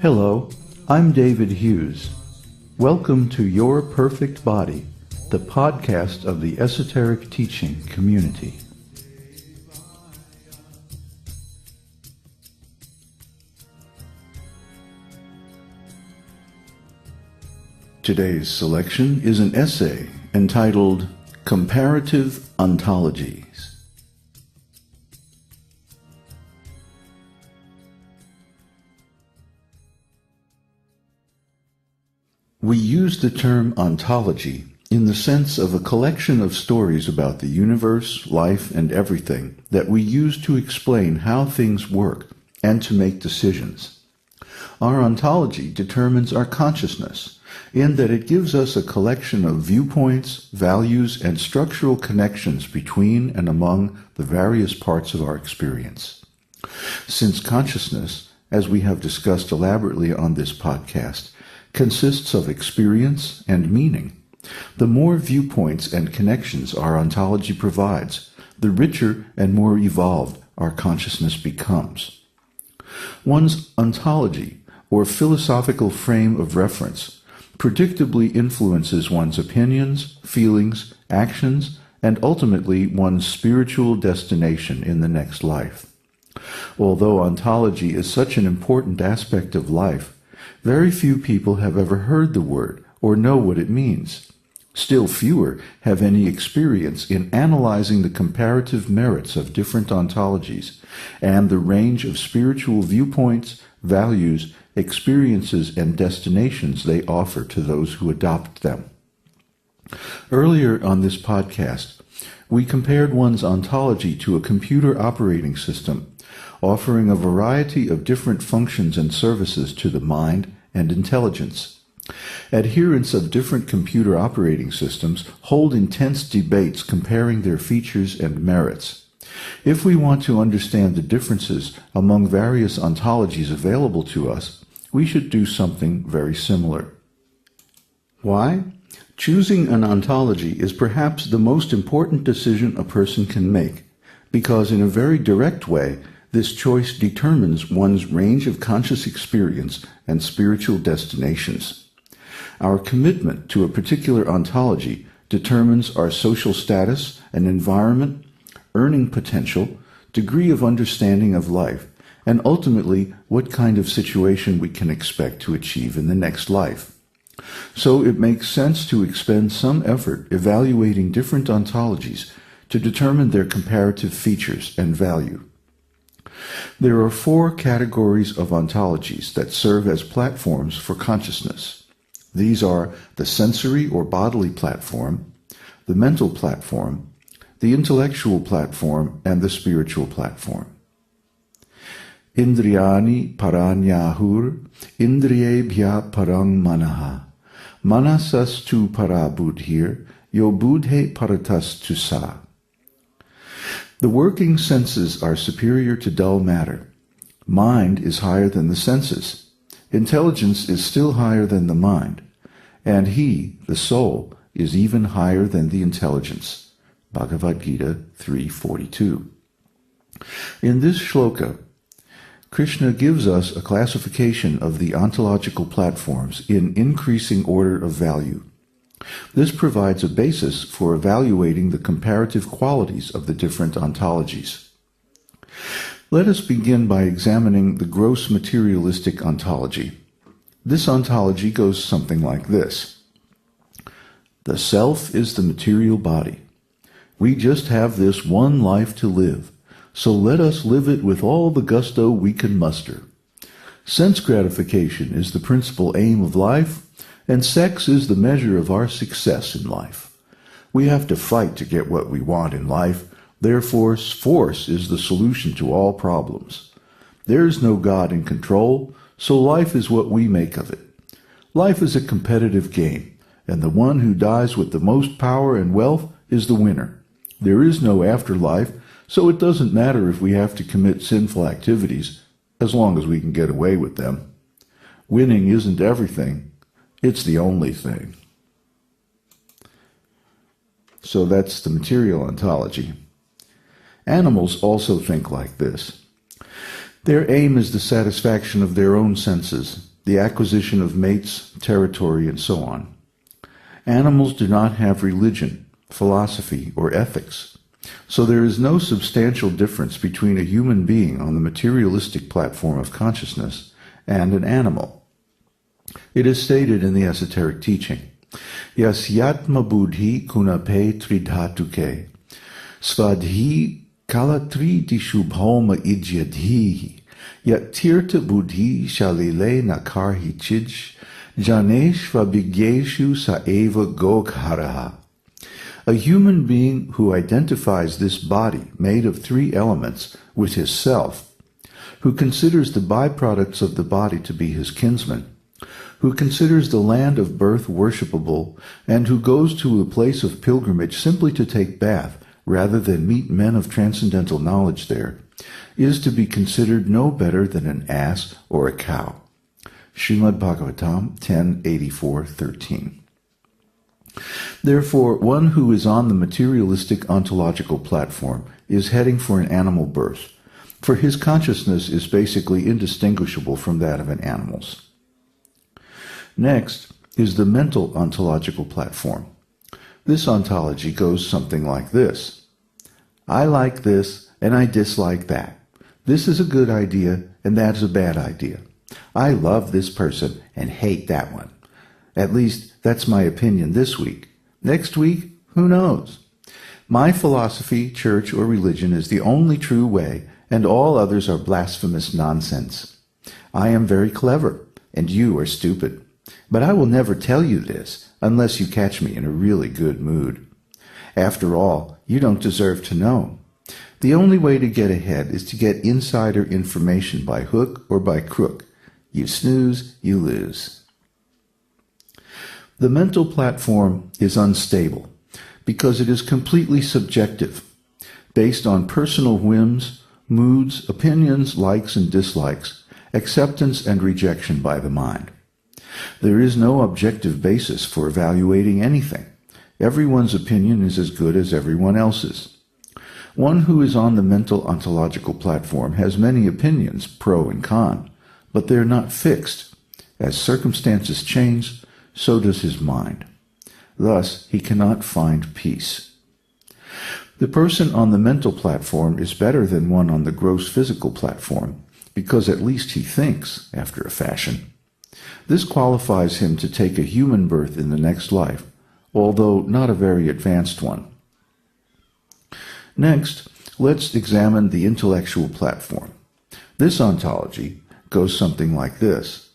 Hello, I'm David Hughes. Welcome to Your Perfect Body, the podcast of the Esoteric Teaching Community. Today's selection is an essay entitled Comparative Ontologies. We use the term ontology in the sense of a collection of stories about the universe, life, and everything that we use to explain how things work and to make decisions. Our ontology determines our consciousness in that it gives us a collection of viewpoints, values, and structural connections between and among the various parts of our experience. Since consciousness, as we have discussed elaborately on this podcast, consists of experience and meaning, the more viewpoints and connections our ontology provides, the richer and more evolved our consciousness becomes. One's ontology, or philosophical frame of reference, predictably influences one's opinions, feelings, actions, and ultimately one's spiritual destination in the next life. Although ontology is such an important aspect of life, very few people have ever heard the word or know what it means. Still fewer have any experience in analyzing the comparative merits of different ontologies and the range of spiritual viewpoints, values, experiences, and destinations they offer to those who adopt them. Earlier on this podcast, we compared one's ontology to a computer operating system, offering a variety of different functions and services to the mind and intelligence. Adherents of different computer operating systems hold intense debates comparing their features and merits. If we want to understand the differences among various ontologies available to us, we should do something very similar. Why? Choosing an ontology is perhaps the most important decision a person can make, because in a very direct way, this choice determines one's range of conscious experience and spiritual destinations. Our commitment to a particular ontology determines our social status and environment, earning potential, degree of understanding of life, and ultimately what kind of situation we can expect to achieve in the next life. So it makes sense to expend some effort evaluating different ontologies to determine their comparative features and value. There are 4 categories of ontologies that serve as platforms for consciousness. These are the sensory or bodily platform, the mental platform, the intellectual platform, and the spiritual platform. Indriyani paranyahur, indriyebhya parang manaha, manasastu parabudhir, yo budhe paratastu sa. The working senses are superior to dull matter. Mind is higher than the senses. Intelligence is still higher than the mind. And he, the soul, is even higher than the intelligence. Bhagavad-gītā 3:42. In this shloka, Krishna gives us a classification of the ontological platforms in increasing order of value. This provides a basis for evaluating the comparative qualities of the different ontologies. Let us begin by examining the gross materialistic ontology. This ontology goes something like this. The self is the material body. We just have this one life to live, so let us live it with all the gusto we can muster. Sense gratification is the principal aim of life, and sex is the measure of our success in life. We have to fight to get what we want in life. Therefore, force is the solution to all problems. There is no God in control, so life is what we make of it. Life is a competitive game, and the one who dies with the most power and wealth is the winner. There is no afterlife, so it doesn't matter if we have to commit sinful activities, as long as we can get away with them. Winning isn't everything. It's the only thing. So that's the material ontology. Animals also think like this. Their aim is the satisfaction of their own senses, the acquisition of mates, territory, and so on. Animals do not have religion, philosophy, or ethics, so there is no substantial difference between a human being on the materialistic platform of consciousness and an animal. It is stated in the esoteric teaching, Yasyatma buddhi kunape tridhatuke, svadhi kalatri dishubhoma idyadhi, yat tirta buddhi shalile nakarhi chij, janeshva bigyeshu saeva gogharaha. A human being who identifies this body made of three elements with his self, who considers the byproducts of the body to be his kinsmen, who considers the land of birth worshipable, and who goes to a place of pilgrimage simply to take bath rather than meet men of transcendental knowledge there, is to be considered no better than an ass or a cow. Śrīmad-Bhāgavatam 10:84-13. Therefore, one who is on the materialistic ontological platform is heading for an animal birth, for his consciousness is basically indistinguishable from that of an animal's. Next is the mental ontological platform. This ontology goes something like this. I like this and I dislike that. This is a good idea and that's a bad idea. I love this person and hate that one. At least that's my opinion this week. Next week, who knows? My philosophy, church, or religion is the only true way, and all others are blasphemous nonsense. I am very clever, and you are stupid. But I will never tell you this unless you catch me in a really good mood. After all, you don't deserve to know. The only way to get ahead is to get insider information by hook or by crook. You snooze, you lose. The mental platform is unstable because it is completely subjective, based on personal whims, moods, opinions, likes and dislikes, acceptance and rejection by the mind. There is no objective basis for evaluating anything. Everyone's opinion is as good as everyone else's. One who is on the mental ontological platform has many opinions, pro and con, but they are not fixed. As circumstances change, so does his mind. Thus, he cannot find peace. The person on the mental platform is better than one on the gross physical platform, because at least he thinks, after a fashion. This qualifies him to take a human birth in the next life, although not a very advanced one. Next, let's examine the intellectual platform. This ontology goes something like this.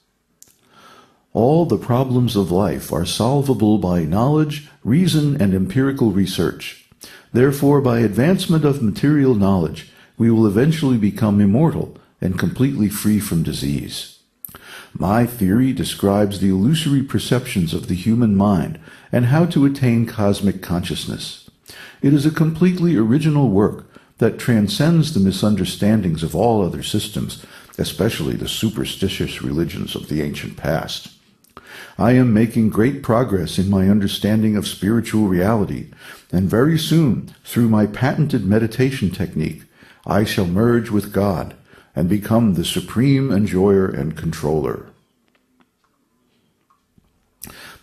All the problems of life are solvable by knowledge, reason, and empirical research. Therefore, by advancement of material knowledge, we will eventually become immortal and completely free from disease. My theory describes the illusory perceptions of the human mind and how to attain cosmic consciousness. It is a completely original work that transcends the misunderstandings of all other systems, especially the superstitious religions of the ancient past. I am making great progress in my understanding of spiritual reality, and very soon, through my patented meditation technique, I shall merge with God and become the supreme enjoyer and controller.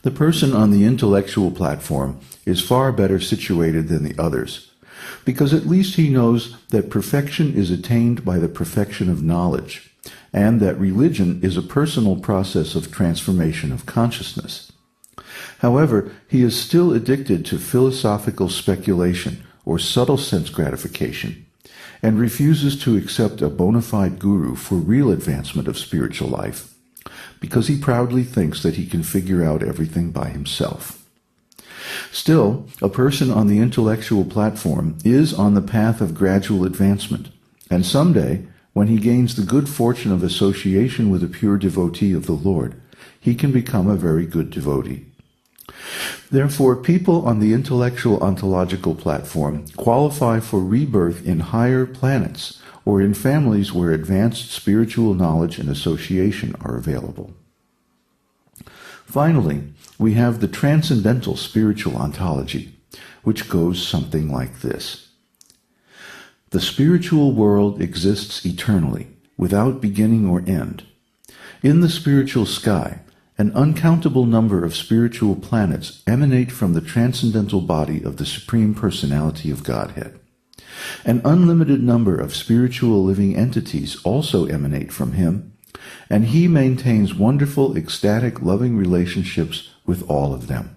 The person on the intellectual platform is far better situated than the others, because at least he knows that perfection is attained by the perfection of knowledge, and that religion is a personal process of transformation of consciousness. However, he is still addicted to philosophical speculation or subtle sense gratification, and refuses to accept a bona fide guru for real advancement of spiritual life, because he proudly thinks that he can figure out everything by himself. Still, a person on the intellectual platform is on the path of gradual advancement, and someday, when he gains the good fortune of association with a pure devotee of the Lord, he can become a very good devotee. Therefore, people on the intellectual ontological platform qualify for rebirth in higher planets or in families where advanced spiritual knowledge and association are available. Finally, we have the transcendental spiritual ontology, which goes something like this. The spiritual world exists eternally, without beginning or end. In the spiritual sky, an uncountable number of spiritual planets emanate from the transcendental body of the Supreme Personality of Godhead. An unlimited number of spiritual living entities also emanate from him, and he maintains wonderful, ecstatic, loving relationships with all of them.